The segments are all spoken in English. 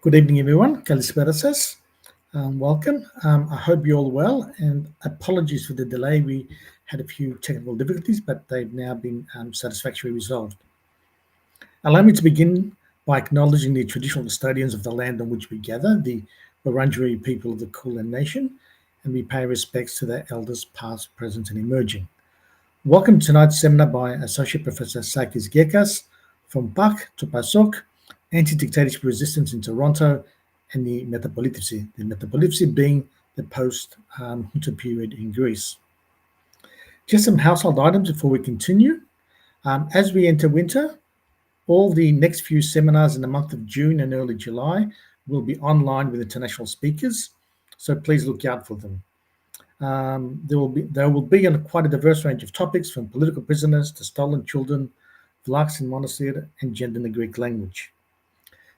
Good evening, everyone. Kalispera says, welcome. I hope you're all well, and apologies for the delay. We had a few technical difficulties, but they've now been satisfactorily resolved. Allow me to begin by acknowledging the traditional custodians of the land on which we gather, the Wurundjeri people of the Kulin Nation, and we pay respects to their elders past, present, and emerging. Welcome to tonight's seminar by Associate Professor Sakis Gekas from PAK to PASOK, Anti-Dictatorship Resistance in Toronto, and the metapolitefsi being the post-Junta period in Greece. Just some household items before we continue. As we enter winter, all the next few seminars in the month of June and early July will be online with international speakers, so please look out for them. There will be on quite a diverse range of topics, from political prisoners to stolen children, Vlachs in Monastir, and gender in the Greek language.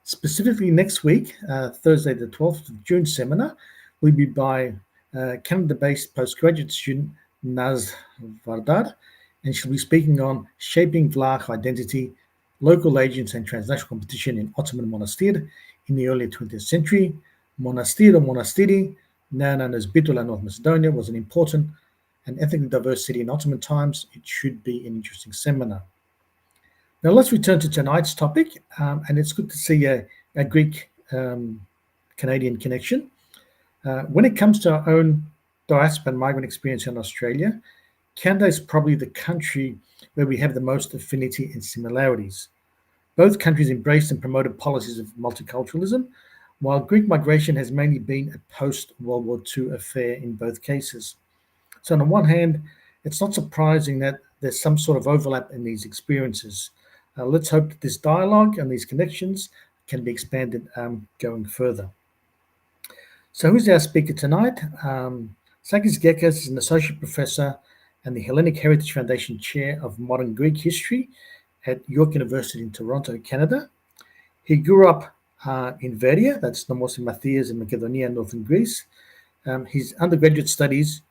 Specifically next week, Thursday the 12th of June seminar will be by Canada-based postgraduate student Naz Vardar, and she'll be speaking on shaping Vlach identity, local agents and transnational competition in Ottoman Monastir in the early 20th century. Monastir or Monastiri, now known as Bitola, North Macedonia, was an important and ethnically diverse city in Ottoman times. It should be an interesting seminar. Now let's return to tonight's topic, and it's good to see a Greek-Canadian connection. When it comes to our own diaspora and migrant experience in Australia, Canada is probably the country where we have the most affinity and similarities. Both countries embraced and promoted policies of multiculturalism, while Greek migration has mainly been a post-World War II affair in both cases. So on the one hand, it's not surprising that there's some sort of overlap in these experiences. Let's hope that this dialogue and these connections can be expanded going further. So who's our speaker tonight? Sakis Gekas is an associate professor and the Hellenic Heritage Foundation Chair of Modern Greek History at York University in Toronto, Canada. He grew up in Veria, that's Nomos Matthias in Macedonia, northern Greece. His undergraduate studies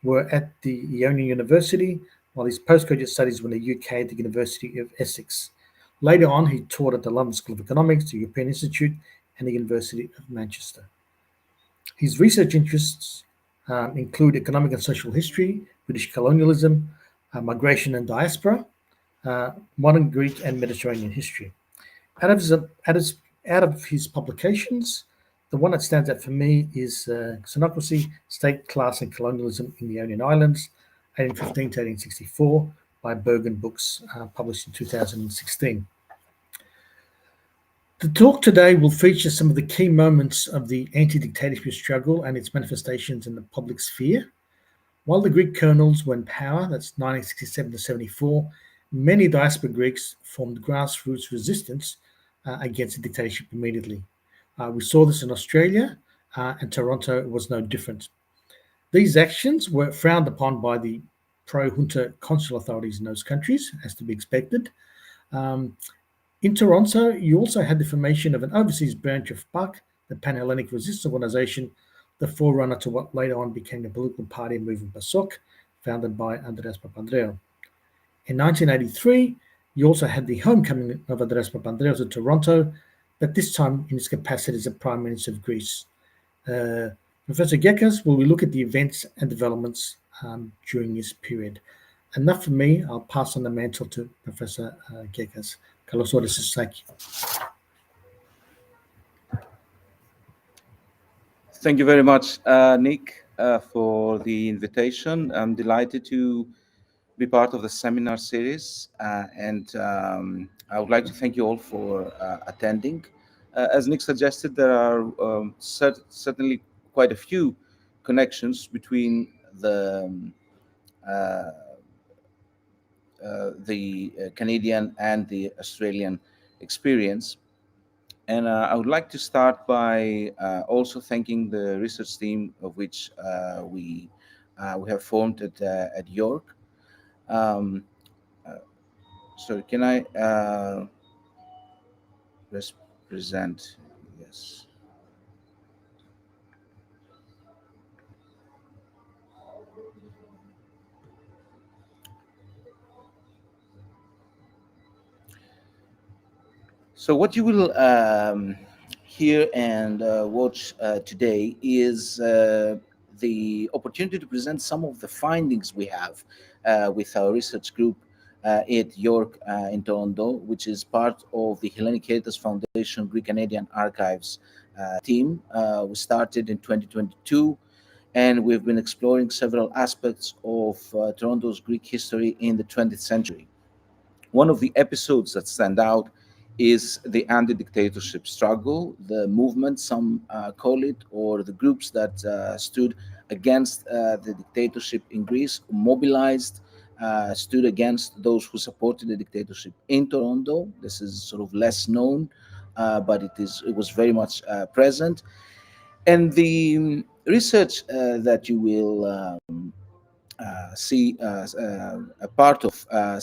were at the Ionian University, while his postgraduate studies were in the UK at the University of Essex. Later on, he taught at the London School of Economics, the European Institute, and the University of Manchester. His research interests include economic and social history, British colonialism, migration and diaspora, modern Greek and Mediterranean history. Out of his publications, the one that stands out for me is Synopsis, State, Class and Colonialism in the Ionian Islands, 1815 to 1864, by Bergen Books, published in 2016. The talk today will feature some of the key moments of the anti-dictatorship struggle and its manifestations in the public sphere. While the Greek colonels were in power, that's 1967 to 74, many diaspora Greeks formed grassroots resistance against the dictatorship immediately. We saw this in Australia, and Toronto was no different. These actions were frowned upon by the pro-junta consular authorities in those countries, as to be expected. In Toronto, you also had the formation of an overseas branch of PAK, the Panhellenic Resistance Organization, the forerunner to what later on became the political party and movement PASOK, founded by Andreas Papandreou. In 1983, you also had the homecoming of Andreas Papandreou to Toronto, but this time in his capacity as the Prime Minister of Greece. Professor Gekas will look at the events and developments during this period. Enough for me. I'll pass on the mantle to Professor Gekas. Kalos orisas, Saki. Thank you very much, Nick, for the invitation. I'm delighted to be part of the seminar series, and I would like to thank you all for attending. As Nick suggested, there are certainly quite a few connections between the Canadian and the Australian experience. And I would like to start by also thanking the research team of which we have formed at York. So can I present? Yes. So what you will here and watch today is the opportunity to present some of the findings we have with our research group at York in Toronto, which is part of the Hellenic Heritage Foundation Greek Canadian Archives team. We started in 2022, and we've been exploring several aspects of Toronto's Greek history in the 20th century. One of the episodes that stand out is the anti-dictatorship struggle, the movement, some call it, or the groups that stood against the dictatorship in Greece, mobilized, stood against those who supported the dictatorship in Toronto. This is sort of less known, but it was very much present. And the research that you will see a part of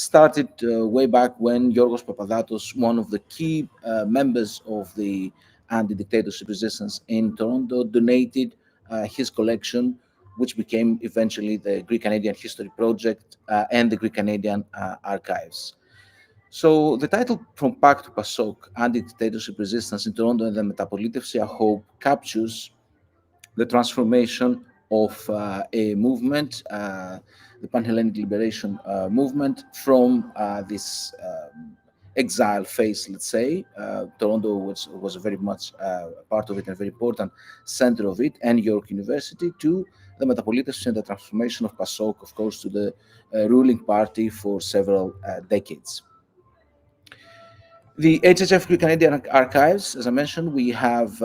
started way back when Yorgos Papadatos, one of the key members of the anti-dictatorship resistance in Toronto, donated his collection, which became eventually the Greek Canadian History Project and the Greek Canadian Archives. So the title From PAK to PASOK, Anti-Dictatorship Resistance in Toronto and the Metapolitefsi, I hope, captures the transformation of a movement, the Panhellenic Liberation Movement, from this exile phase, let's say. Toronto was very much part of it and a very important center of it, and York University, to the Metapolitefsi and the transformation of PASOK, of course, to the ruling party for several decades. The HHF Greek Canadian Archives, as I mentioned, we have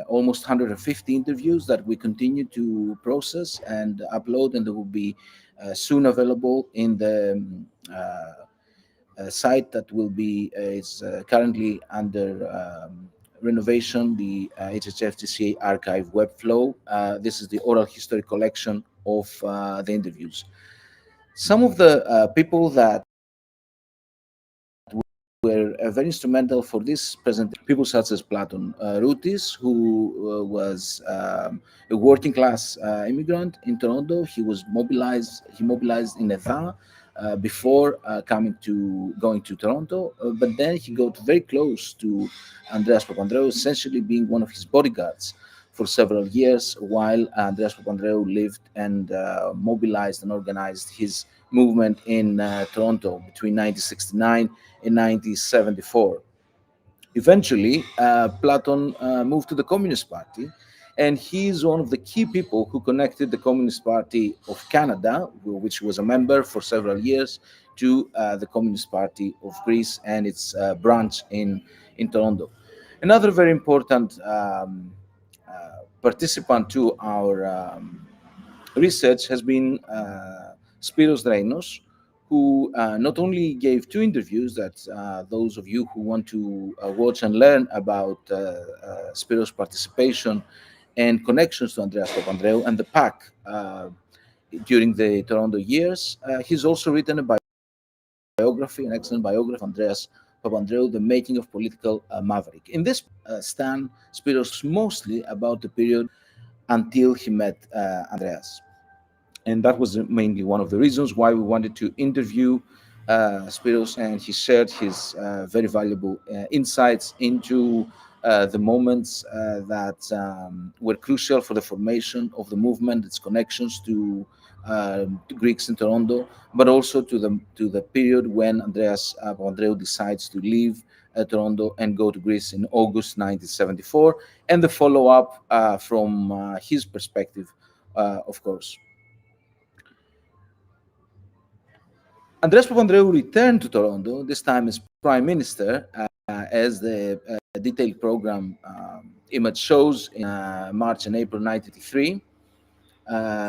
almost 150 interviews that we continue to process and upload, and they will be soon available in the site that will be is currently under renovation, the HHF Archive Webflow. This is the oral history collection of the interviews. Some of the people that were very instrumental for this presentation. People such as Platon Routis, who was a working class immigrant in Toronto. He mobilized in Etha before going to Toronto, but then he got very close to Andreas Papandreou, essentially being one of his bodyguards for several years while Andreas Papandreou lived and mobilized and organized his movement in Toronto between 1969 in 1974. Eventually, Platon moved to the Communist Party, and he is one of the key people who connected the Communist Party of Canada, which was a member for several years, to the Communist Party of Greece and its branch in Toronto. Another very important participant to our research has been Spiros Dreinos, who not only gave two interviews that those of you who want to watch and learn about Spiros' participation and connections to Andreas Papandreou and the PAK during the Toronto years, he's also written a biography, an excellent biography of Andreas Papandreou, The Making of Political Maverick. In this Stan Spiros mostly about the period until he met Andreas. And that was mainly one of the reasons why we wanted to interview Spiros, and he shared his very valuable insights into the moments that were crucial for the formation of the movement, its connections to Greeks in Toronto, but also to the period when Andreas Papandreou decides to leave Toronto and go to Greece in August 1974, and the follow-up from his perspective, of course. Andreas Papandreou returned to Toronto, this time as Prime Minister, as the detailed program image shows in March and April 1983.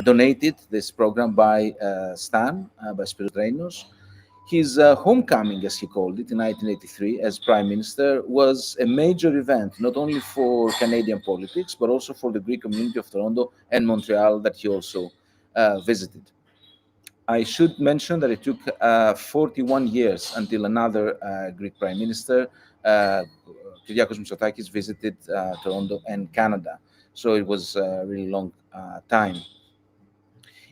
Donated this program by Stan, by Spiros Dreinos. His homecoming, as he called it, in 1983 as Prime Minister was a major event, not only for Canadian politics, but also for the Greek community of Toronto and Montreal that he also visited. I should mention that it took 41 years until another Greek Prime Minister, Kyriakos Mitsotakis, visited Toronto and Canada. So it was a really long time.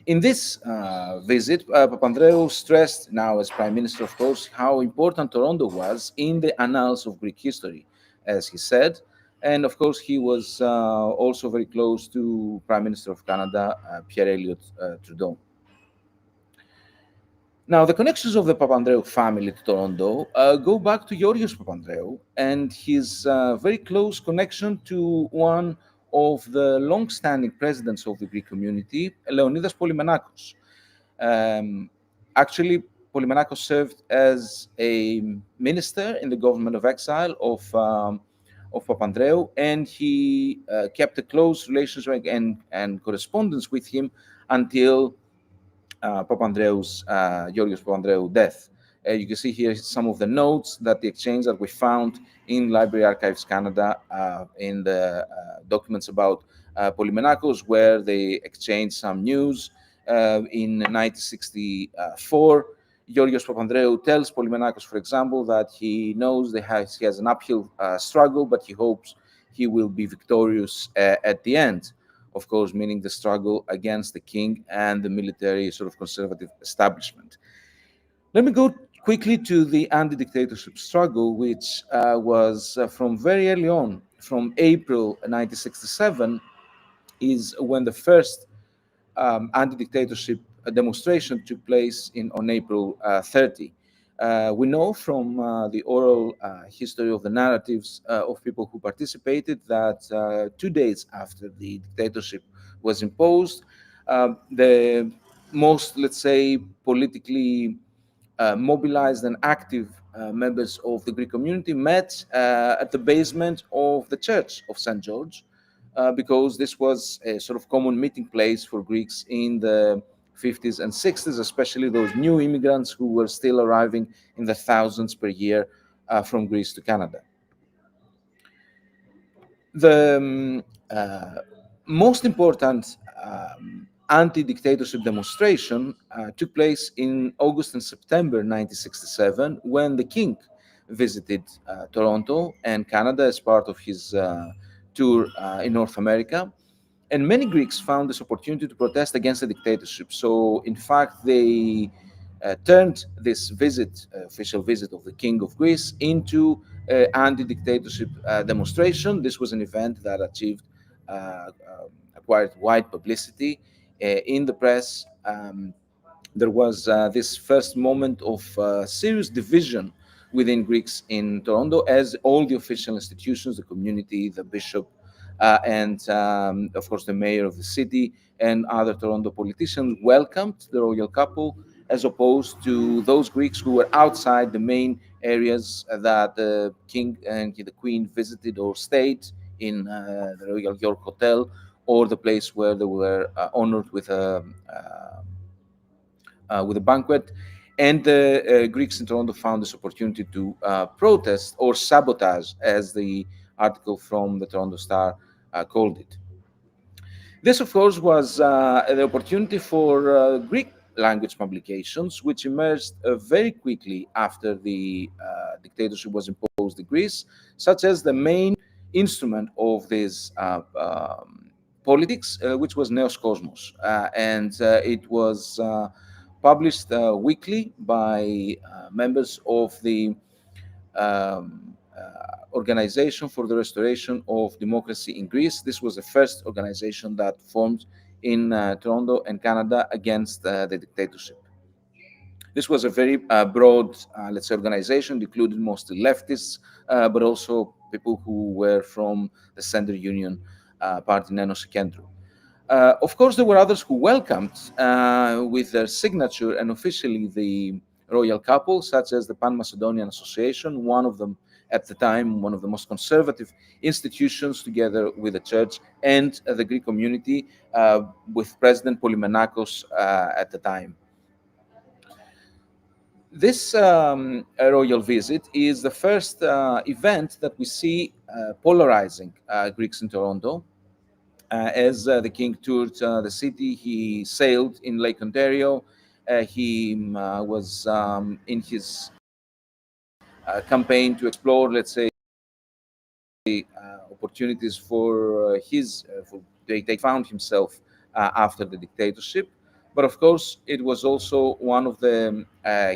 In this visit, Papandreou stressed, now as Prime Minister, of course, how important Toronto was in the annals of Greek history. As he said, And of course, he was also very close to Prime Minister of Canada, Pierre Elliott Trudeau. Now, the connections of the Papandreou family to Toronto go back to Georgios Papandreou and his very close connection to one of the long-standing presidents of the Greek community, Leonidas Polymenakos. Um, Actually, Polymenakos served as a minister in the government of exile of Papandreou, and he kept a close relationship and correspondence with him until Georgios Papandreou's death. You can see here some of the notes that the exchange that we found in Library Archives Canada in the documents about Polymenakos, where they exchanged some news. In 1964, Georgios Papandreou tells Polymenakos, for example, that he knows he has an uphill struggle, but he hopes he will be victorious at the end, of course, meaning the struggle against the king and the military sort of conservative establishment. Let me go quickly to the anti-dictatorship struggle, which was from very early on, from April 1967, is when the first anti-dictatorship demonstration took place on April 30. We know from the oral history of the narratives of people who participated that 2 days after the dictatorship was imposed, the most, let's say, politically mobilized and active members of the Greek community met at the basement of the Church of St. George, because this was a sort of common meeting place for Greeks in the 50s and 60s, especially those new immigrants who were still arriving in the thousands per year from Greece to Canada. The most important anti-dictatorship demonstration took place in August and September 1967, when the king visited Toronto and Canada as part of his tour in North America. And many Greeks found this opportunity to protest against the dictatorship. So, in fact, they turned this visit, official visit of the King of Greece, into an anti-dictatorship demonstration. This was an event that acquired wide publicity in the press. There was this first moment of serious division within Greeks in Toronto, as all the official institutions, the community, the bishop, and of course the mayor of the city and other Toronto politicians welcomed the royal couple, as opposed to those Greeks who were outside the main areas that the king and the queen visited or stayed in the Royal York Hotel, or the place where they were honored with a banquet. And the Greeks in Toronto found this opportunity to protest or sabotage, as the article from the Toronto Star called it. This, of course, was an opportunity for Greek language publications, which emerged very quickly after the dictatorship was imposed in Greece, such as the main instrument of this politics, which was Neos Kosmos. And it was published weekly by members of the Organization for the Restoration of Democracy in Greece. This was the first organization that formed in Toronto and Canada against the dictatorship. This was a very broad, let's say, organization, included mostly leftists, but also people who were from the Center Union Party, Nenosi Kendrou. Of course, there were others who welcomed with their signature and officially the royal couple, such as the Pan-Macedonian Association, one of them at the time, one of the most conservative institutions, together with the church and the Greek community, with President Polymenakos at the time. This royal visit is the first event that we see polarizing Greeks in Toronto. As the king toured the city, he sailed in Lake Ontario. He was in his campaign to explore, let's say, opportunities for they found himself after the dictatorship. But of course, it was also one of the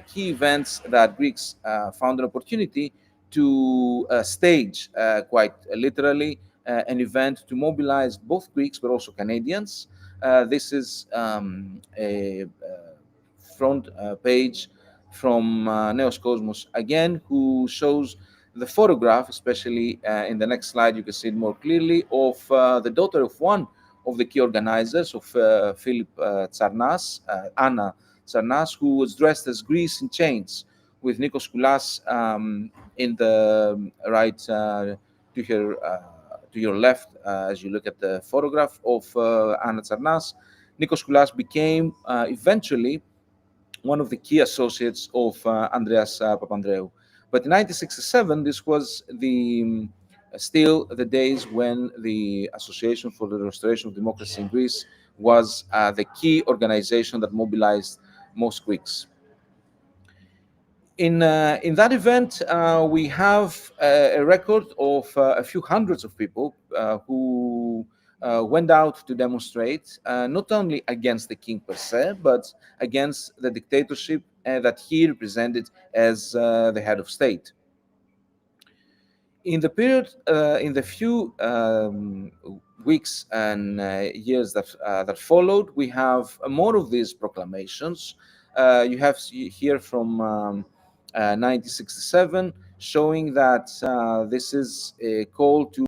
key events that Greeks found an opportunity to stage, quite literally, an event to mobilize both Greeks but also Canadians. This is a front page from Neos Cosmos again, who shows the photograph, especially in the next slide, you can see it more clearly, of the daughter of one of the key organizers of Philip Tsarnas, Anna Tsarnas, who was dressed as Greece in chains, with Nikos Koulas in the right to your left, as you look at the photograph of Anna Tsarnas. Nikos Koulas became eventually one of the key associates of Andreas Papandreou. But in 1967, this was still the days when the Association for the Restoration of Democracy in Greece was the key organization that mobilized most Greeks. In that event, we have a record of a few hundreds of people who went out to demonstrate, not only against the king per se, but against the dictatorship that he represented as the head of state. In the period, in the few weeks and years that followed, we have more of these proclamations. You have here from 1967, showing that this is a call to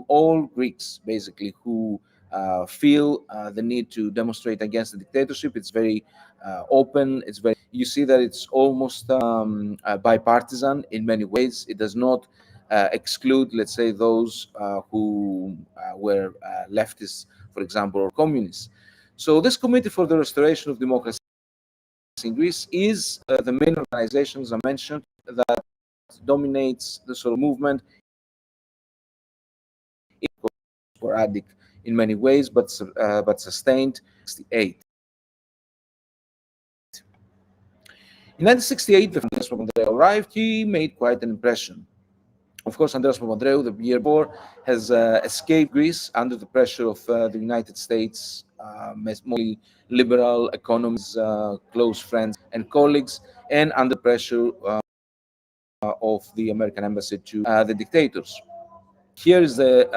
all Greeks, basically, who feel the need to demonstrate against the dictatorship. It's very open. It's very. You see that it's almost bipartisan in many ways. It does not exclude, let's say, those who were leftists, for example, or communists. So this Committee for the Restoration of Democracy in Greece is the main organization, as I mentioned, that dominates the sort of movement. Sporadic in many ways, but sustained. 1968. In 1968, when Andreas Papandreou arrived, he made quite an impression. Of course, Andreas Papandreou, the year before, has escaped Greece under the pressure of the United States, mostly liberal economies, close friends and colleagues, and under pressure of the American embassy to the dictators. Here is the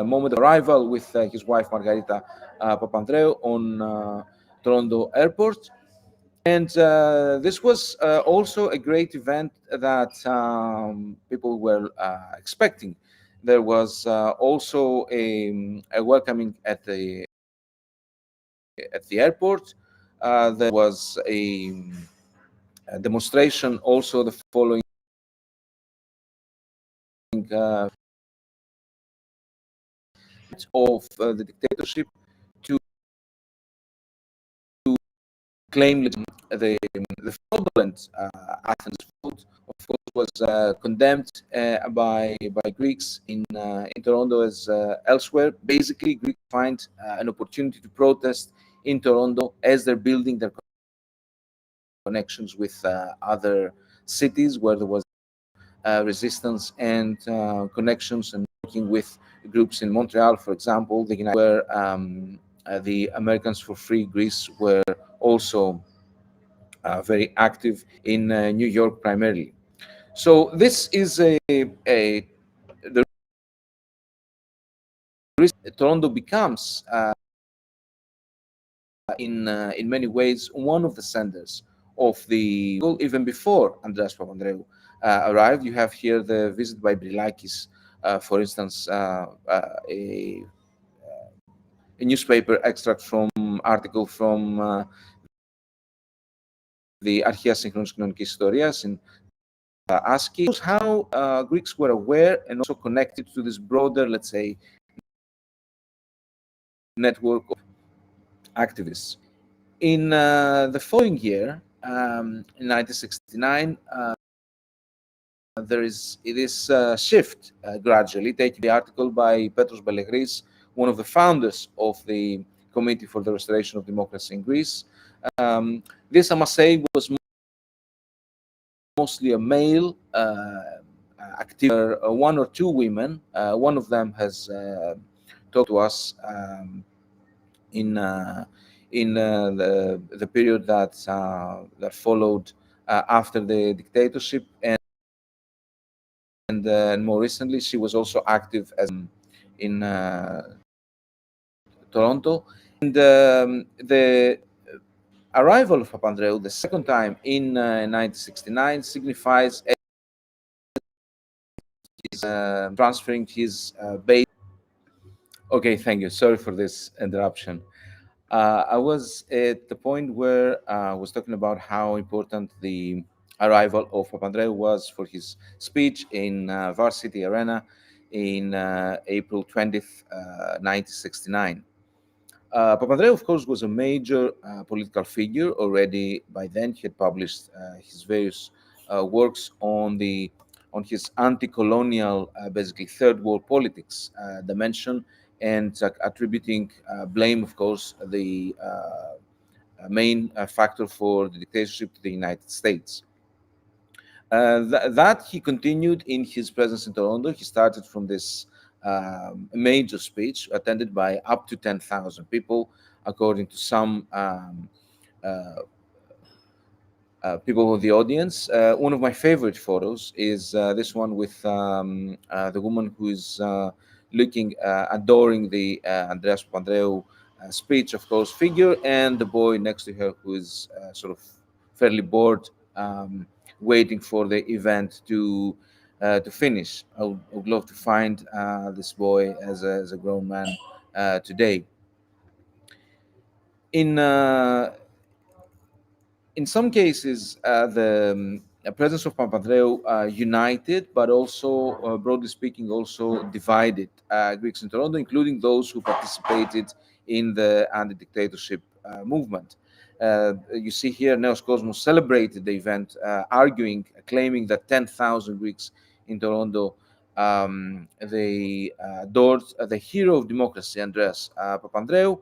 moment of arrival with his wife Margarita Papandreou on Toronto Airport. And this was also a great event that people were expecting. There was also a welcoming at the airport. There was a demonstration also the following of the dictatorship to claim the fraudulent Athens vote. Of course, was condemned by Greeks in Toronto as elsewhere. Basically, Greeks find an opportunity to protest in Toronto as they're building their connections with other cities where there was resistance and connections, and working with groups in Montreal, for example, where the Americans for Free Greece were also very active in New York primarily. So this is the Toronto becomes in many ways one of the centers of the, even before Andreas Papandreou arrived. You have here the visit by Brilakis, for instance, a newspaper extract from article from the Αρχαία Σύγχρονης Κοινωνικής Ιστορίας in ASCII, shows how Greeks were aware and also connected to this broader, let's say, network of activists. In the following year, in 1969, there is this shift gradually, taking the article by Petros Belegris, one of the founders of the Committee for the Restoration of Democracy in Greece. This, I must say, was mostly a male active, one or two women. One of them has talked to us in the period that followed after the dictatorship, and and more recently, she was also active as in Toronto. And the arrival of Papandreou the second time in 1969 signifies his transferring his base. Okay, thank you. Sorry for this interruption. I was at the point where I was talking about how important the arrival of Papandreou was for his speech in Varsity Arena in April 20th, 1969. Papandreou, of course, was a major political figure already by then. He had published his various works on his anti-colonial, basically third world politics dimension, and attributing blame, of course, the main factor for the dictatorship to the United States. That he continued in his presence in Toronto. He started from this major speech attended by up to 10,000 people, according to some uh, people in the audience. One of my favorite photos is this one with the woman who is looking, adoring the Andreas Papandreou speech, of course, figure, and the boy next to her who is sort of fairly bored, waiting for the event to finish. I would love to find this boy as a grown man today. In in some cases, the presence of Papandreou united, but also, broadly speaking, also divided Greeks in Toronto, including those who participated in the anti-dictatorship movement. You see here, Neos Cosmos celebrated the event, claiming that 10,000 Greeks in Toronto they adored the hero of democracy, Andreas Papandreou,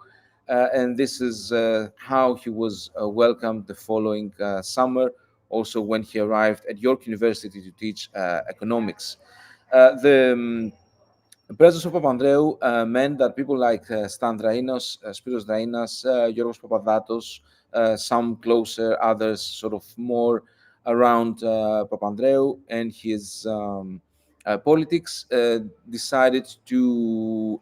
and this is how he was welcomed the following summer, also when he arrived at York University to teach economics. The presence of Papandreou meant that people like Stan Drainos, Spiros Drainas, Yorgos Papadatos, some closer, others sort of more around Papandreou and his politics, decided to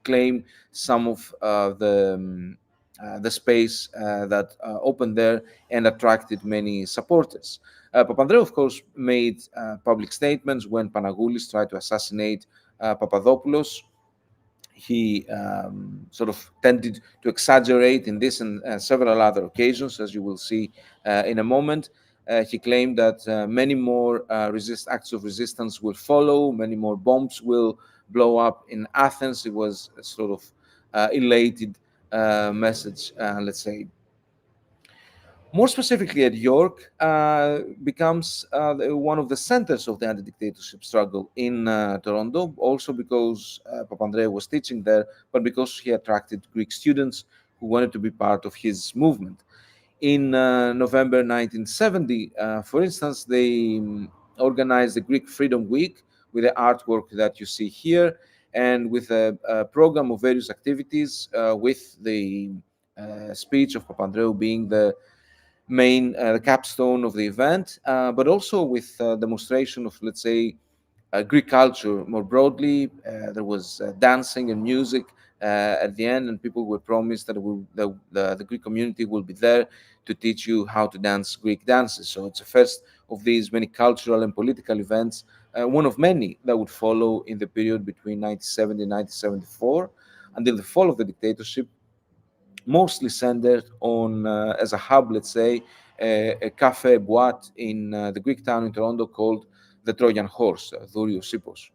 claim some of the space that opened there and attracted many supporters. Papandreou, of course, made public statements when Panagoulis tried to assassinate Papadopoulos. He sort of tended to exaggerate in this and several other occasions, as you will see in a moment. He claimed that many more acts of resistance will follow, many more bombs will blow up in Athens. It was a sort of elated message, let's say. More specifically, at York, becomes one of the centers of the anti-dictatorship struggle in Toronto, also because Papandreou was teaching there, but because he attracted Greek students who wanted to be part of his movement. In November 1970, for instance, they organized the Greek Freedom Week with the artwork that you see here, and with a program of various activities, with the speech of Papandreou being the main capstone of the event, but also with demonstration of, let's say, Greek culture more broadly. There was dancing and music at the end, and people were promised that the Greek community will be there to teach you how to dance Greek dances. So it's the first of these many cultural and political events, one of many that would follow in the period between 1970 and 1974, until the fall of the dictatorship, mostly centered on, as a hub, let's say, a cafe boîte in the Greek town in Toronto called the Trojan Horse, Dourios Ipos.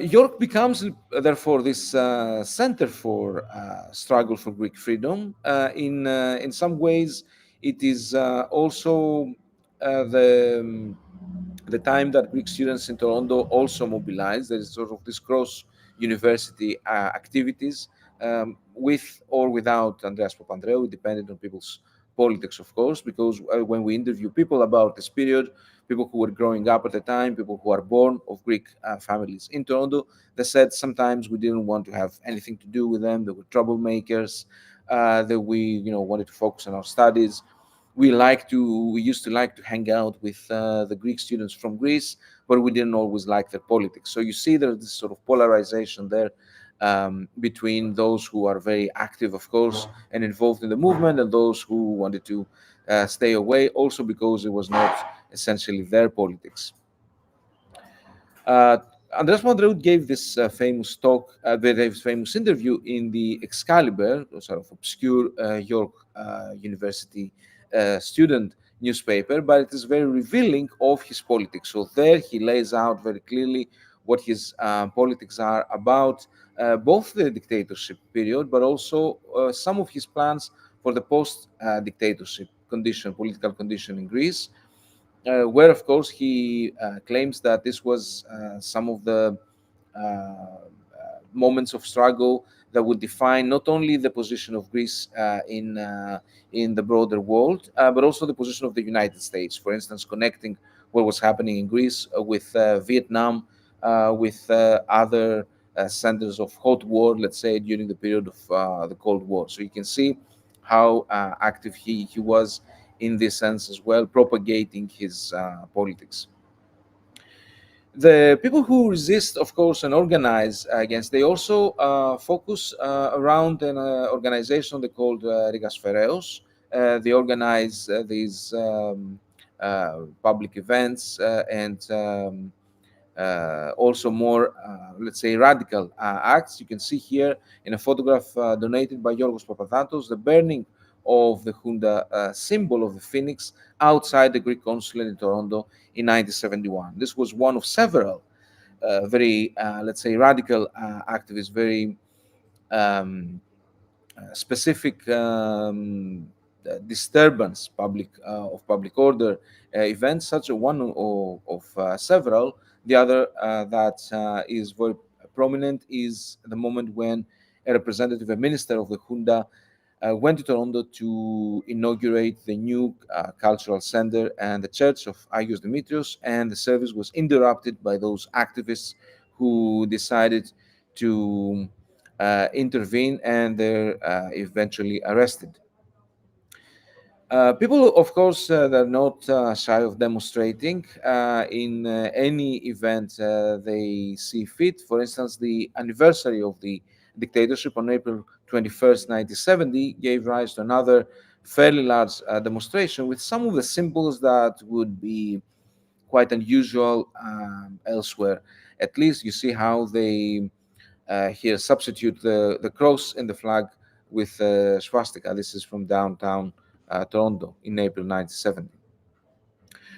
York becomes, therefore, this center for struggle for Greek freedom. In some ways, it is also the time that Greek students in Toronto also mobilized. There is sort of this cross university activities, with or without Andreas Papandreou, depending on people's politics, of course, because when we interview people about this period, people who were growing up at the time, people who are born of Greek families in Toronto, they said sometimes we didn't want to have anything to do with them. They were troublemakers. That we, wanted to focus on our studies. we used to like to hang out with the Greek students from Greece, but we didn't always like their politics. So you see there's this sort of polarization there between those who are very active, of course, and involved in the movement, and those who wanted to stay away, also because it was not essentially their politics. Uh, Andreas Papandreou gave this famous talk, this famous interview in the Excalibur, a sort of obscure York University student newspaper, but it is very revealing of his politics. So there he lays out very clearly what his politics are about, both the dictatorship period, but also some of his plans for the post-dictatorship condition, political condition in Greece, where, of course, he claims that this was some of the moments of struggle that would define not only the position of Greece in the broader world, but also the position of the United States. For instance, connecting what was happening in Greece with Vietnam, with other centers of hot war, let's say, during the period of the Cold War. So you can see how active he was in this sense as well, propagating his politics. The people who resist, of course, and organize against, they also focus around an organization they called Rigas Fereos. They organize these public events and also more, let's say, radical acts. You can see here in a photograph donated by Yorgos Papadopoulos, the burning of the junta symbol of the phoenix outside the Greek consulate in Toronto in 1971. This was one of several very, let's say, radical activists, very um, specific disturbance of public order events, such a one of several. The other that is very prominent is the moment when a representative, a minister of the junta, went to Toronto to inaugurate the new cultural center and the church of Agios Dimitrios, and the service was interrupted by those activists who decided to intervene, and they're eventually arrested. People, of course, they're not shy of demonstrating in any event they see fit. For instance, the anniversary of the dictatorship on April 21st, 1970, gave rise to another fairly large demonstration with some of the symbols that would be quite unusual elsewhere. At least you see how they here substitute the cross in the flag with swastika. This is from downtown Toronto in April 1970.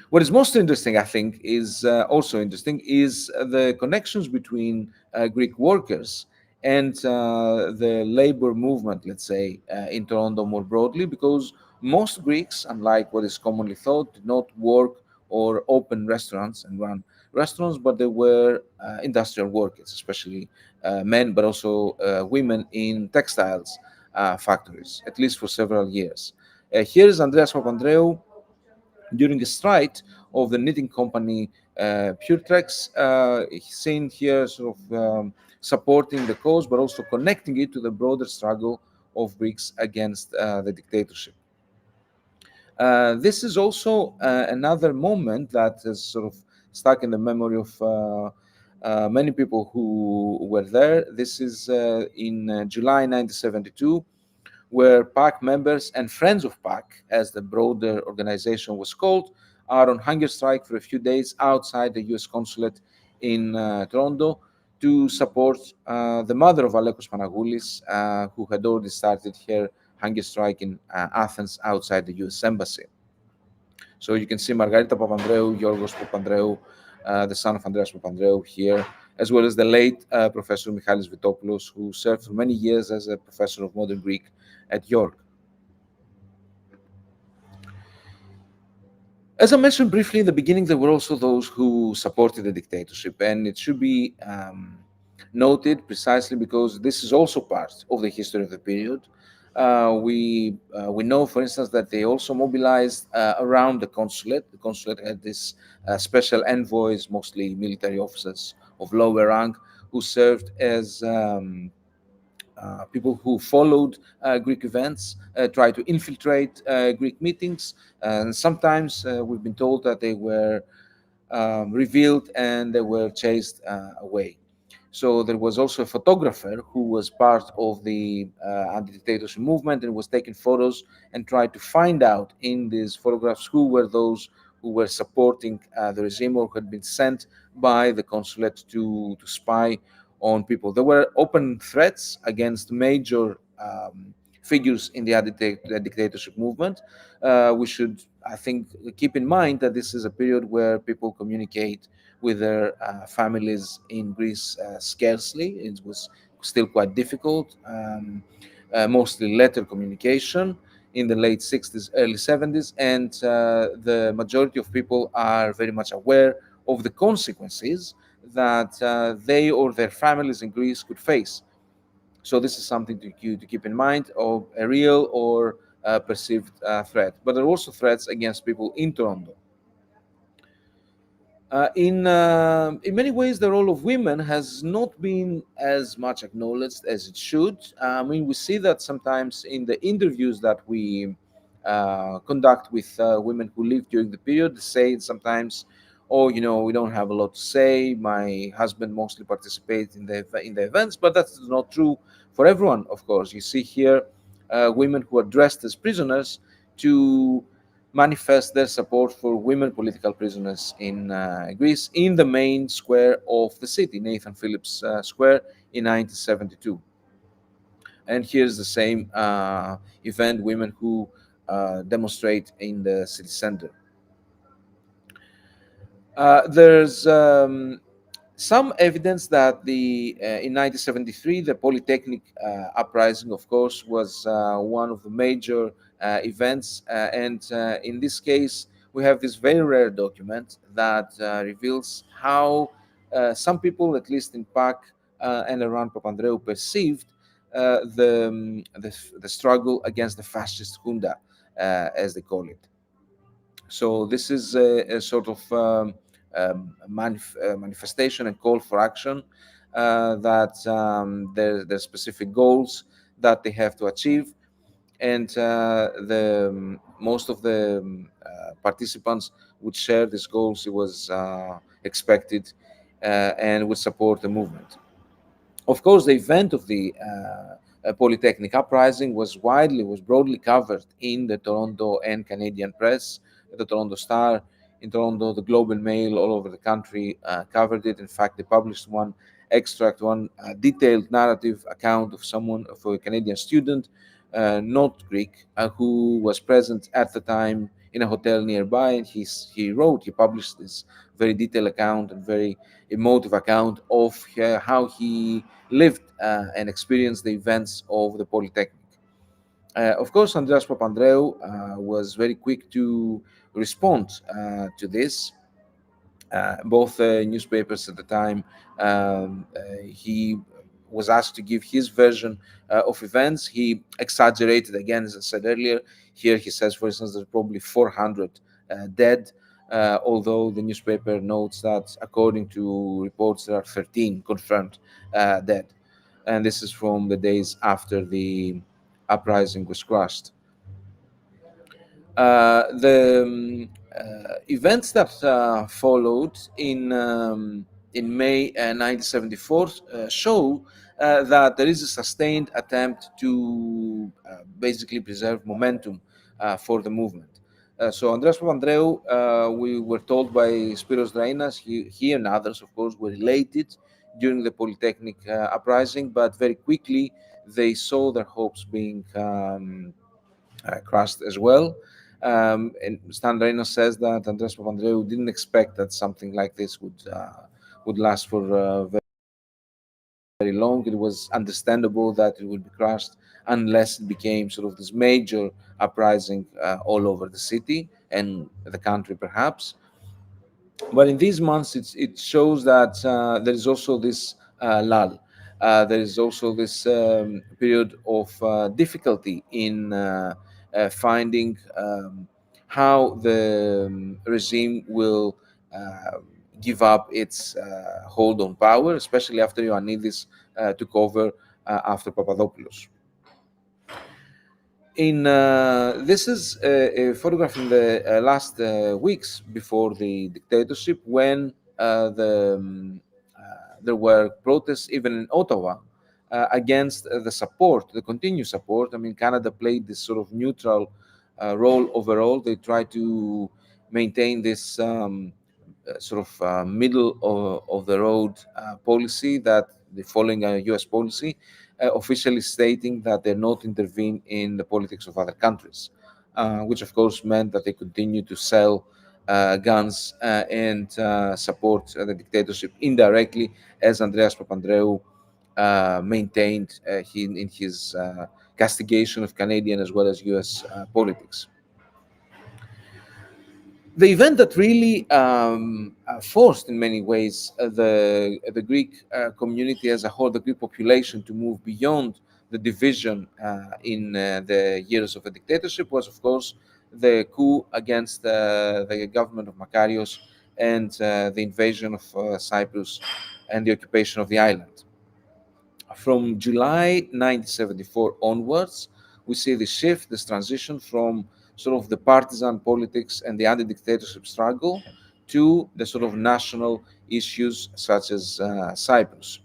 What is most interesting, I think, is also interesting, is the connections between Greek workers and the labor movement, let's say, in Toronto more broadly, because most Greeks, unlike what is commonly thought, did not work or open restaurants and run restaurants, but they were industrial workers, especially men, but also women in textiles factories, at least for several years. Here is Andreas Papandreou during a strike of the knitting company Puretrex, seen here sort of supporting the cause, but also connecting it to the broader struggle of Greeks against the dictatorship. This is also another moment that is sort of stuck in the memory of many people who were there. This is in July 1972, where PAK members and friends of PAK, as the broader organization was called, are on hunger strike for a few days outside the US consulate in Toronto to support the mother of Alekos Panagoulis, who had already started her hunger strike in Athens outside the US embassy. So you can see Margarita Papandreou, Yorgos Papandreou, the son of Andreas Papandreou here, as well as the late Professor Michalis Vitopoulos, who served for many years as a professor of modern Greek at York. As I mentioned briefly in the beginning, there were also those who supported the dictatorship, and it should be noted precisely because this is also part of the history of the period. We know, for instance, that they also mobilized around the consulate. The consulate had this special envoys, mostly military officers of lower rank, who served as people who followed Greek events tried to infiltrate Greek meetings, and sometimes we've been told that they were revealed and they were chased away. So there was also a photographer who was part of the anti-dictatorship movement and was taking photos and tried to find out in these photographs who were those who were supporting the regime or who had been sent by the consulate to spy on people. There were open threats against major figures in the dictatorship movement. We should, I think, keep in mind that this is a period where people communicate with their families in Greece scarcely. It was still quite difficult, mostly letter communication in the late 60s, early 70s, and the majority of people are very much aware of the consequences that they or their families in Greece could face. So this is something to keep in mind of a real or perceived threat. But there are also threats against people in Toronto. In many ways, the role of women has not been as much acknowledged as it should. I mean, we see that sometimes in the interviews that we conduct with women who live during the period. They say sometimes, "Oh, we don't have a lot to say. My husband mostly participates in the events," but that's not true for everyone. Of course, you see here women who are dressed as prisoners to manifest their support for women political prisoners in Greece in the main square of the city, Nathan Phillips Square, in 1972. And here's the same event, women who demonstrate in the city center. There's some evidence that in 1973 the Polytechnic uprising, of course, was one of the major events, and in this case we have this very rare document that reveals how some people, at least in PAK and around Papandreou, perceived the struggle against the fascist junta, as they call it. So this is a sort of manifestation and call for action that there's specific goals that they have to achieve, and most of the participants would share these goals. It was expected and would support the movement. Of course, the event of the Polytechnic uprising was broadly covered in the Toronto and Canadian press. The Toronto Star in Toronto, the Globe and Mail all over the country covered it. In fact, they published one detailed narrative account of a Canadian student, not Greek, who was present at the time in a hotel nearby, and he published this very detailed account and very emotive account of how he lived and experienced the events of the Polytechnic. Of course, Andreas Papandreou was very quick to respond to this. Both newspapers at the time, he was asked to give his version of events. He exaggerated again, as I said earlier. Here he says, for instance, there's probably 400 dead, although the newspaper notes that according to reports there are 13 confirmed dead. And this is from the days after the uprising was crushed. The events that followed in May 1974 show that there is a sustained attempt to basically preserve momentum for the movement. So Andreas Papandreou, we were told by Spiros Drainas, he and others, of course, were related during the Polytechnic uprising, but very quickly they saw their hopes being crushed as well. And Stan Drainas says that Andreas Papandreou didn't expect that something like this would last for very long. It was understandable that it would be crushed unless it became sort of this major uprising all over the city and the country, perhaps. But in these months, it shows that there is also this lull. There is also this period of difficulty in finding how the regime will give up its hold on power, especially after Ioannidis took over after Papadopoulos. This is a photograph in the last weeks before the dictatorship, when there were protests even in Ottawa against the continued support. I mean, Canada played this sort of neutral role overall. They tried to maintain this sort of middle of the road policy, that the following a US policy, officially stating that they're not intervene in the politics of other countries, which of course meant that they continue to sell guns and support the dictatorship indirectly, as Andreas Papandreou maintained in his castigation of Canadian as well as US politics. The event that really forced, in many ways, the Greek community as a whole, the Greek population, to move beyond the division in the years of the dictatorship was, of course, the coup against the government of Makarios and the invasion of Cyprus and the occupation of the island. From July 1974 onwards, we see the shift, this transition from sort of the partisan politics and the anti-dictatorship struggle to the sort of national issues such as Cyprus.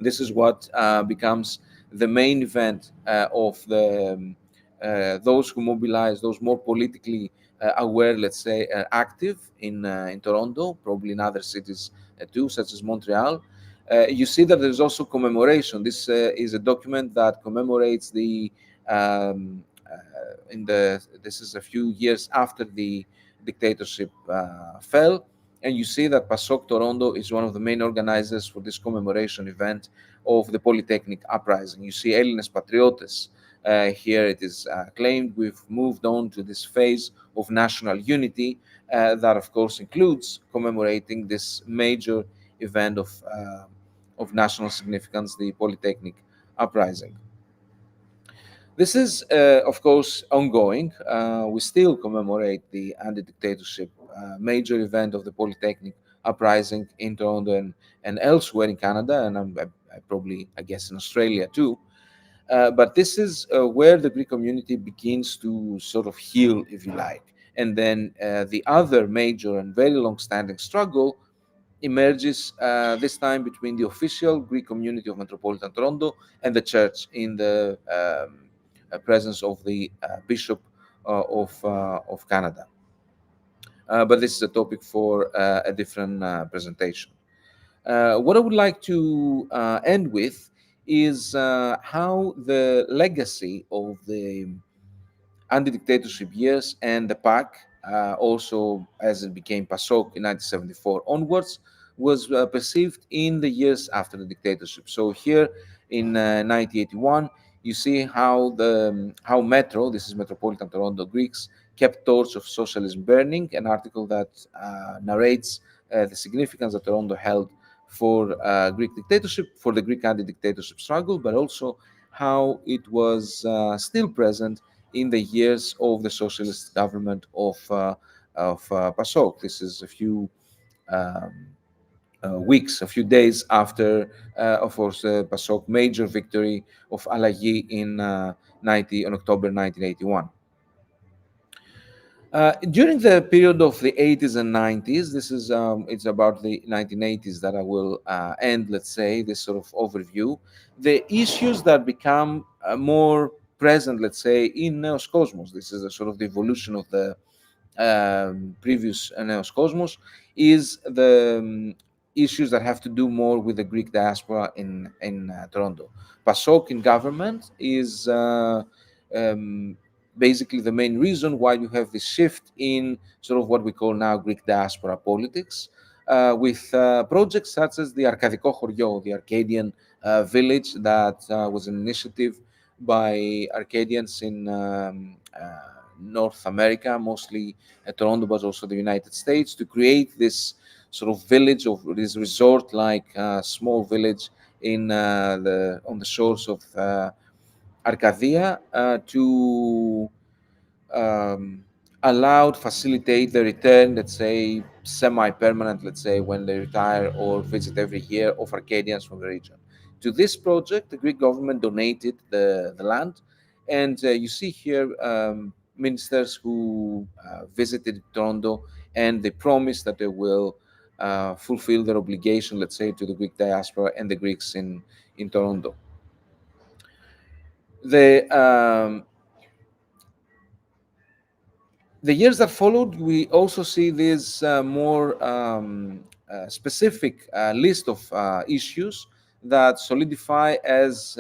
This is what becomes the main event of those who mobilize, those more politically aware, let's say, active in Toronto, probably in other cities too, such as Montreal. You see that there's also commemoration. This is a document that commemorates this is a few years after the dictatorship fell, and you see that PASOK Toronto is one of the main organizers for this commemoration event of the Polytechnic uprising. You see Έλληνες Patriotes. Here it is claimed we've moved on to this phase of national unity that, of course, includes commemorating this major event of national significance, the Polytechnic uprising. This is, of course, ongoing. We still commemorate the anti-dictatorship major event of the Polytechnic uprising in Toronto and elsewhere in Canada, and I guess in Australia too. But this is where the Greek community begins to sort of heal, if you like. And then the other major and very long-standing struggle emerges this time between the official Greek community of Metropolitan Toronto and the church, in the presence of the Bishop of Canada. But this is a topic for a different presentation. What I would like to end with is how the legacy of the anti-dictatorship years and the PAK, also as it became PASOK in 1974 onwards, was perceived in the years after the dictatorship. So here in 1981, you see how Metro, this is Metropolitan Toronto Greeks, kept torch of socialism burning, an article that narrates the significance that Toronto held for Greek dictatorship, for the Greek anti-dictatorship struggle, but also how it was still present in the years of the socialist government of PASOK. This is a few weeks, a few days after, of course, the PASOK major victory of Alagi on October 1981. During the period of the 80s and 90s, this is it's about the 1980s that I will end, let's say, this sort of overview. The issues that become more present, let's say, in Neos Cosmos, this is a sort of the evolution of the previous Neos Cosmos, is the issues that have to do more with the Greek diaspora in Toronto. PASOK in government is basically the main reason why you have this shift in sort of what we call now Greek diaspora politics, with projects such as the Arkadiko Chorio, the Arcadian village that was an initiative by Arcadians in North America, mostly Toronto, but also the United States, to create this sort of village, of this resort-like small village on the shores of Arcadia, to facilitate the return, let's say, semi-permanent, let's say, when they retire or visit every year, of Arcadians from the region. to this project, the Greek government donated the land. And you see here ministers who visited Toronto, and they promised that they will fulfill their obligation, let's say, to the Greek diaspora and the Greeks in Toronto. The years that followed, we also see this more specific list of issues that solidify as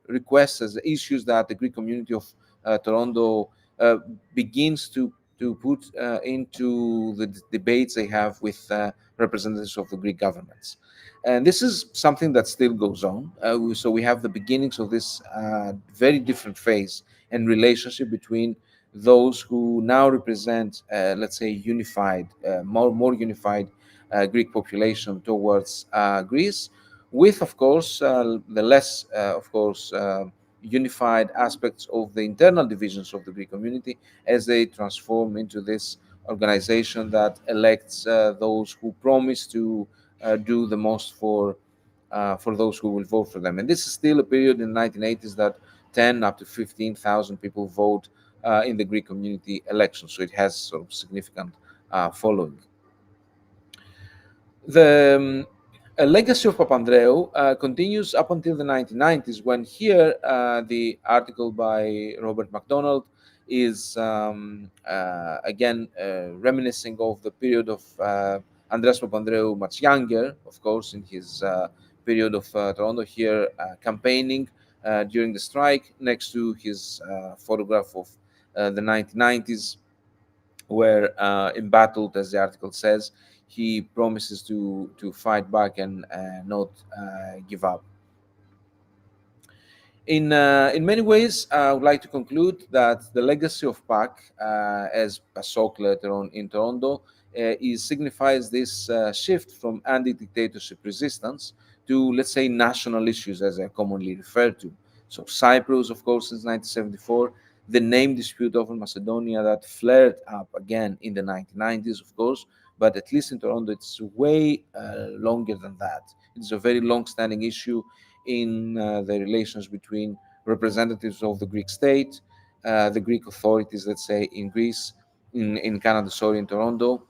requests, as issues that the Greek community of Toronto begins to put into the debates they have with representatives of the Greek governments. And this is something that still goes on. So we have the beginnings of this very different phase and relationship between those who now represent, let's say, unified, more unified Greek population towards Greece, with, of course, the less, of course, unified aspects of the internal divisions of the Greek community as they transform into this organization that elects those who promise to do the most for those who will vote for them. And this is still a period in the 1980s that 10 up to 15,000 people vote in the Greek community elections. So it has sort of significant following. The legacy of Papandreou continues up until the 1990s, when here the article by Robert MacDonald is again reminiscing of the period of Andreas Papandreou, much younger, of course, in his period of Toronto here campaigning during the strike, next to his photograph of the 1990s, where embattled, as the article says, he promises to fight back and not give up. In many ways, I would like to conclude that the legacy of PAK, as PASOK later on in Toronto, signifies this shift from anti-dictatorship resistance to, let's say, national issues, as they're commonly referred to. So Cyprus, of course, since 1974, the name dispute over Macedonia that flared up again in the 1990s, of course, but at least in Toronto, it's way longer than that. It's a very long-standing issue in the relations between representatives of the Greek state, the Greek authorities, let's say, in Greece, in Canada, sorry, in Toronto,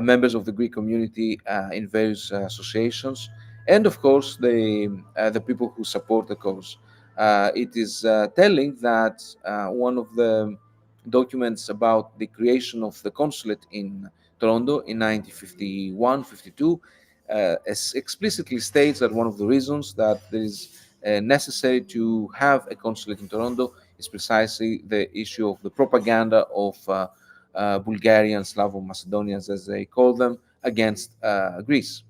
members of the Greek community in various associations, and of course the people who support the cause. It is telling that one of the documents about the creation of the consulate in Toronto in 1951-52 explicitly states that one of the reasons that it is necessary to have a consulate in Toronto is precisely the issue of the propaganda of Bulgarian, Slavo-Macedonians, as they call them, against Greece.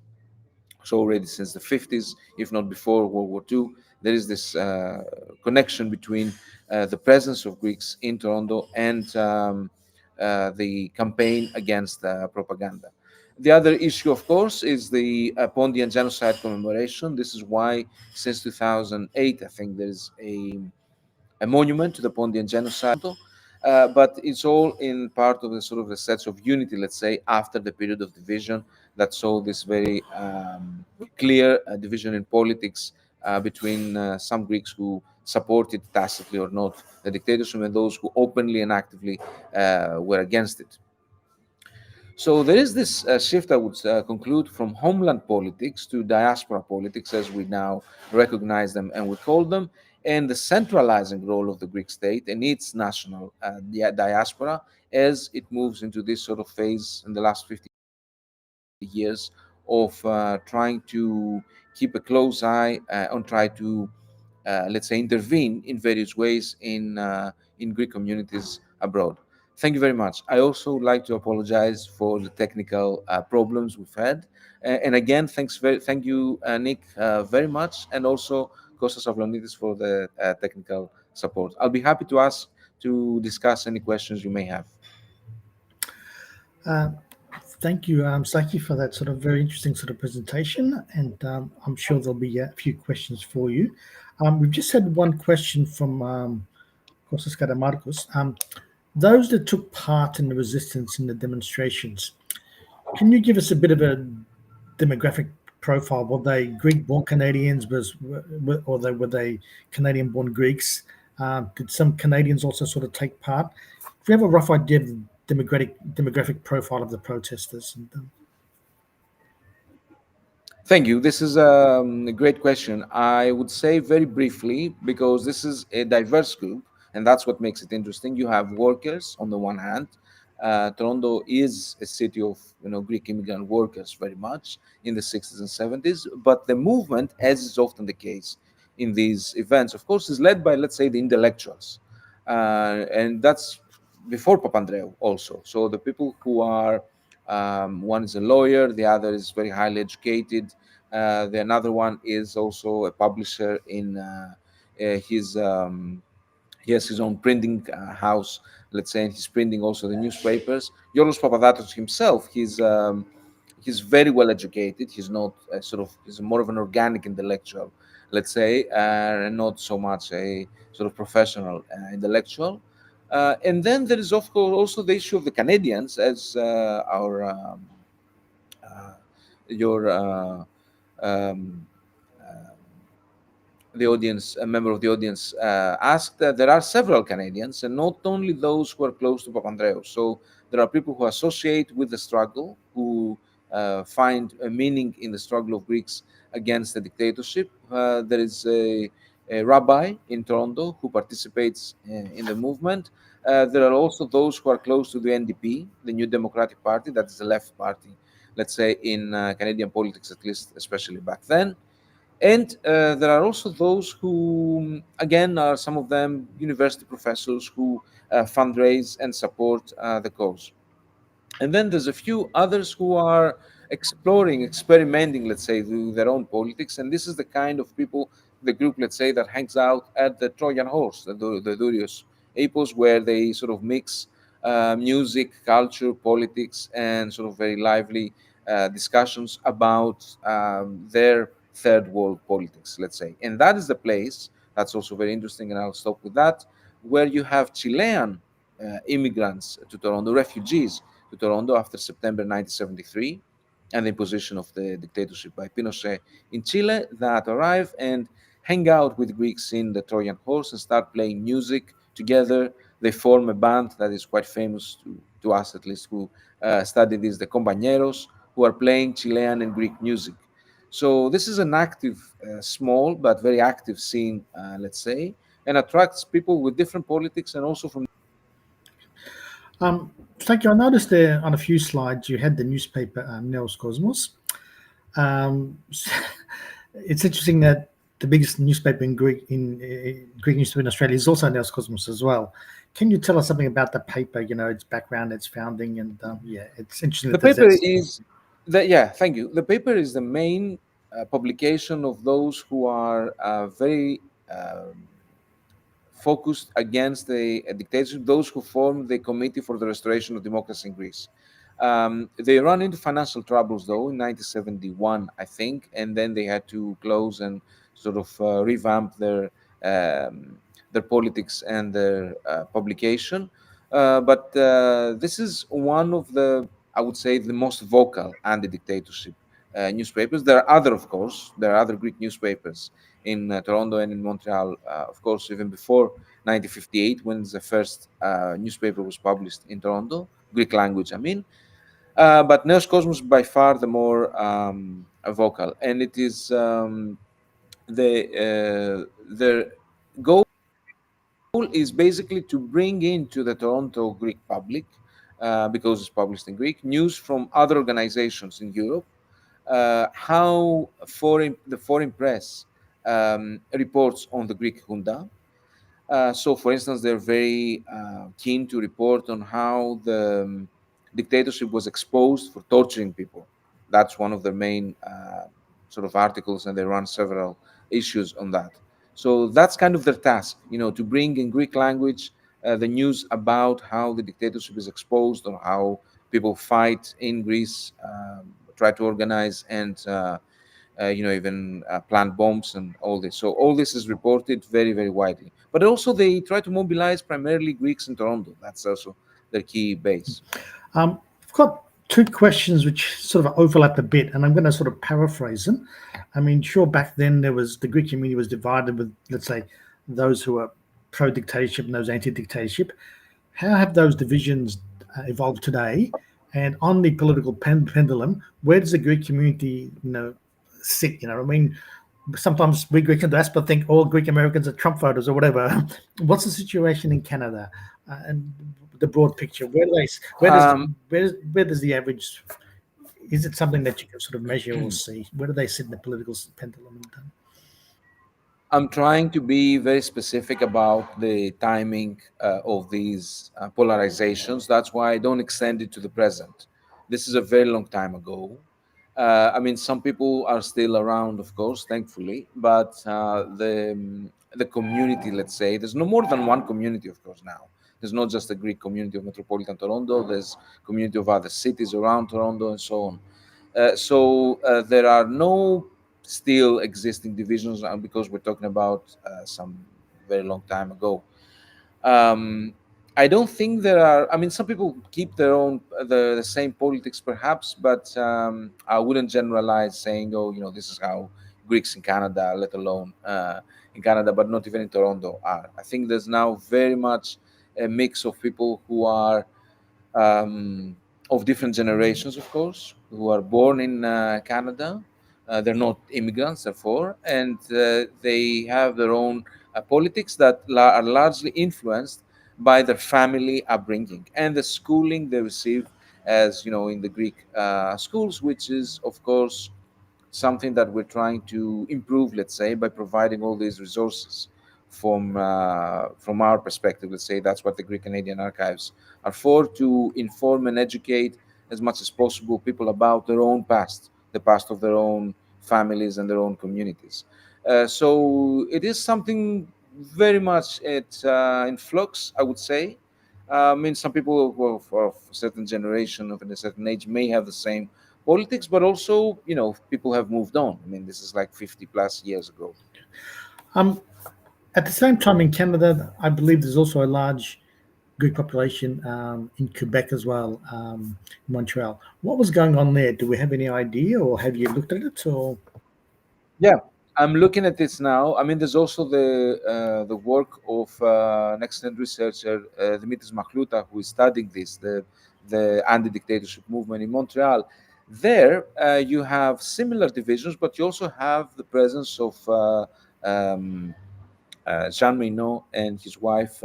So already since the 50s, if not before World War II, there is this connection between the presence of Greeks in Toronto and the campaign against propaganda. The other issue, of course, is the Pontian genocide commemoration. This is why since 2008, I think there's a monument to the Pontian genocide, but it's all in part of the sort of a sense of unity, let's say, after the period of division that saw this very clear division in politics between some Greeks who supported tacitly or not the dictatorship and those who openly and actively were against it. So there is this shift, I would conclude, from homeland politics to diaspora politics, as we now recognize them and we call them, and the centralizing role of the Greek state and its national diaspora as it moves into this sort of phase in the last 50 years of trying to keep a close eye on try to, let's say, intervene in various ways in Greek communities abroad. Thank you very much. I also would like to apologize for the technical problems we've had. And again, thank you, Nick, very much, and also Kostas Avlonidis for the technical support. I'll be happy to discuss any questions you may have. Thank you, Saki, for that sort of very interesting sort of presentation, and I'm sure there'll be a few questions for you. We've just had one question from Kostas Karamarkos. Those that took part in the resistance in the demonstrations, can you give us a bit of a demographic profile? Were they Greek-born Canadians, or were they Canadian-born Greeks? Did some Canadians also sort of take part? Do you have a rough idea of the demographic profile of the protesters? Thank you. This is a great question. I would say very briefly, because this is a diverse group, and that's what makes it interesting. You have workers on the one hand. Toronto is a city of Greek immigrant workers very much in the 60s and 70s, but the movement, as is often the case in these events, of course, is led by, let's say, the intellectuals, and that's before Papandreou also. So the people who are one is a lawyer, the other is very highly educated. The another one is also a publisher in his he has his own printing house, let's say, and he's printing also the newspapers. Yorgos Papadatos himself, he's very well educated. He's not he's more of an organic intellectual, let's say, and not so much a sort of professional intellectual. And then there is, of course, also the issue of the Canadians, as our uh, your um, the audience, a member of the audience, asked. There are several Canadians, and not only those who are close to Papandreou. So there are people who associate with the struggle, who find a meaning in the struggle of Greeks against the dictatorship. There is a rabbi in Toronto who participates in the movement. There are also those who are close to the NDP, the New Democratic Party, that is the left party, let's say, in Canadian politics, at least, especially back then. And there are also those who, again, are some of them university professors who fundraise and support the cause. And then there's a few others who are exploring, experimenting, let's say, with their own politics. And this is the kind of people, the group, let's say, that hangs out at the Trojan horse, the Durios Apos, where they sort of mix music, culture, politics, and sort of very lively discussions about their third world politics, let's say. And that is the place, that's also very interesting, and I'll stop with that, where you have Chilean immigrants to Toronto, refugees to Toronto after September 1973 and the imposition of the dictatorship by Pinochet in Chile, that arrive and hang out with Greeks in the Trojan horse and start playing music together. They form a band that is quite famous to us, at least, who study this, the Compañeros, who are playing Chilean and Greek music. So this is an active, small but very active scene, let's say, and attracts people with different politics and also from. Thank you. I noticed there on a few slides you had the newspaper Neos Cosmos. Um, it's interesting that the biggest newspaper in Greek newspaper in Australia is also Neos Cosmos as well. Can you tell us something about the paper? Its background, its founding, and it's interesting. The paper is thank you. The paper is the main publication of those who are very focused against the dictatorship, those who formed the Committee for the Restoration of Democracy in Greece. They ran into financial troubles, though, in 1971, I think, and then they had to close and sort of revamp their politics and their publication. But this is one of the, I would say, the most vocal anti-dictatorship newspapers. There are other, of course, there are other Greek newspapers in Toronto and in Montreal, of course, even before 1958, when the first newspaper was published in Toronto, Greek language, I mean. But Neos Cosmos by far the more vocal, and it is their goal is basically to bring into the Toronto Greek public, because it's published in Greek, news from other organizations in Europe, how the foreign press reports on the Greek junta. So, for instance, they're very keen to report on how the dictatorship was exposed for torturing people. That's one of the main sort of articles, and they run several issues on that. So that's kind of their task, to bring in Greek language the news about how the dictatorship is exposed, or how people fight in Greece, try to organize and even plant bombs and all this. So all this is reported very, very widely. But also they try to mobilize primarily Greeks in Toronto. That's also their key base. I've got two questions which sort of overlap a bit, and I'm going to sort of paraphrase them. I mean, sure, back then there was the Greek community was divided with, let's say, those who are pro-dictatorship and those anti-dictatorship. How have those divisions evolved today? And on the political pendulum, where does the Greek community, sit? I mean, sometimes we Greek diaspora think all Greek Americans are Trump voters or whatever. What's the situation in Canada and the broad picture? Um, Where does the average? Is it something that you can sort of measure or see? Where do they sit in the political pendulum? I'm trying to be very specific about the timing of these polarizations. That's why I don't extend it to the present. This is a very long time ago. I mean, some people are still around, of course, thankfully, but the community, let's say, there's no more than one community, of course, now. There's not just a Greek community of metropolitan Toronto. There's community of other cities around Toronto and so on. So there are no still existing divisions because we're talking about some very long time ago. Um, I don't think there are. I mean, some people keep their own the same politics, perhaps, but I wouldn't generalize saying, "Oh, this is how Greeks in Canada, let alone in Canada, but not even in Toronto, are." I think there's now very much a mix of people who are um, of different generations, of course, who are born in Canada. They're not immigrants, therefore, and they have their own politics that are largely influenced by their family upbringing and the schooling they receive, as in the Greek schools, which is, of course, something that we're trying to improve, let's say, by providing all these resources from our perspective. Let's say that's what the Greek Canadian archives are for, to inform and educate as much as possible people about their own past, the past of their own families and their own communities. So it is something very much in flux, I would say. I mean, some people of a certain generation, of a certain age, may have the same politics, but also, people have moved on. I mean, this is like 50 plus years ago. Um, at the same time, in Canada, I believe there's also a large Greek population in Quebec as well, Montreal. What was going on there? Do we have any idea, or have you looked at it? Or Yeah, I'm looking at this now. I mean, there's also the work of an excellent researcher, Dimitris Makhlouta, who is studying this, the anti-dictatorship movement in Montreal. There, you have similar divisions, but you also have the presence of um, Jean Maynaud and his wife,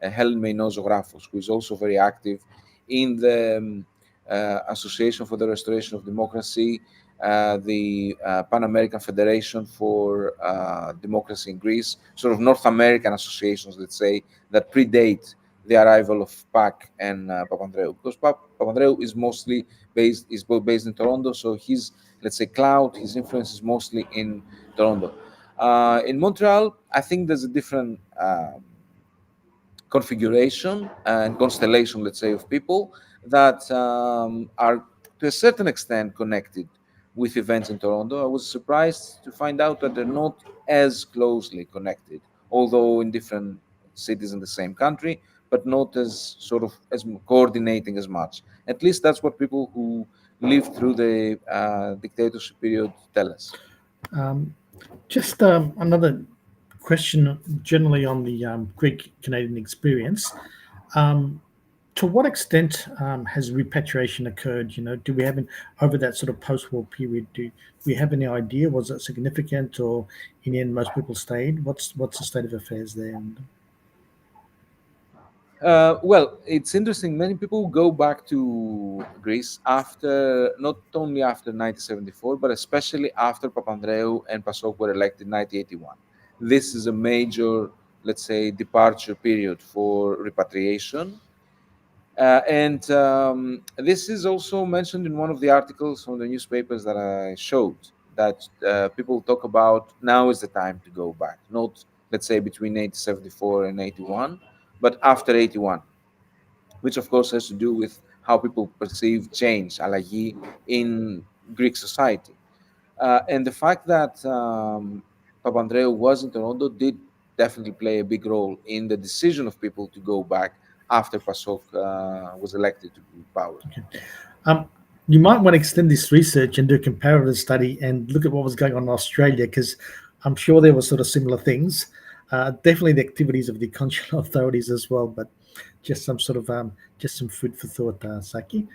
Helen Maynaud Zographos, who is also very active in the Association for the Restoration of Democracy, the Pan American Federation for Democracy in Greece, sort of North American associations, let's say, that predate the arrival of PAK and Papandreou, because Papandreou is mostly based in Toronto, so his, let's say, clout, his influence is mostly in Toronto. In Montreal, I think there's a different configuration and constellation, let's say, of people that are to a certain extent connected with events in Toronto. I was surprised to find out that they're not as closely connected, although in different cities in the same country, but not as sort of as coordinating as much. At least that's what people who lived through the dictatorship period tell us. um, just another question, generally on the Greek Canadian experience. Um, to what extent has repatriation occurred? Do we have over that sort of post-war period? Do we have any idea? Was it significant, or in the end, most people stayed? What's the state of affairs there? Well, it's interesting. Many people go back to Greece after, not only after 1974, but especially after Papandreou and PASOK were elected in 1981. This is a major, let's say, departure period for repatriation. And this is also mentioned in one of the articles from the newspapers that I showed, that people talk about now is the time to go back, not, let's say, between 1974 and 81, but after 81, which of course has to do with how people perceive change, αλλαγή, in Greek society. And the fact that Papandreou was in Toronto did definitely play a big role in the decision of people to go back after PASOK was elected to power. Um, you might want to extend this research and do a comparative study and look at what was going on in Australia, because I'm sure there were sort of similar things. Definitely the activities of the consular authorities as well, but just some sort of just some food for thought, Saki.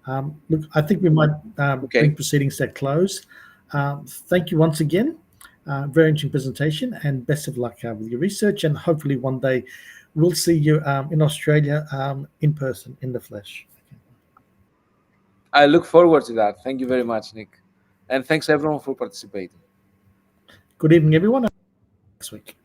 Look, I think we might bring Okay. proceedings to a close. Thank you once again. Very interesting presentation, and best of luck with your research. And hopefully one day we'll see you in Australia in person, in the flesh. I look forward to that. Thank you very much, Nick. And thanks everyone for participating. Good evening, everyone. Next week.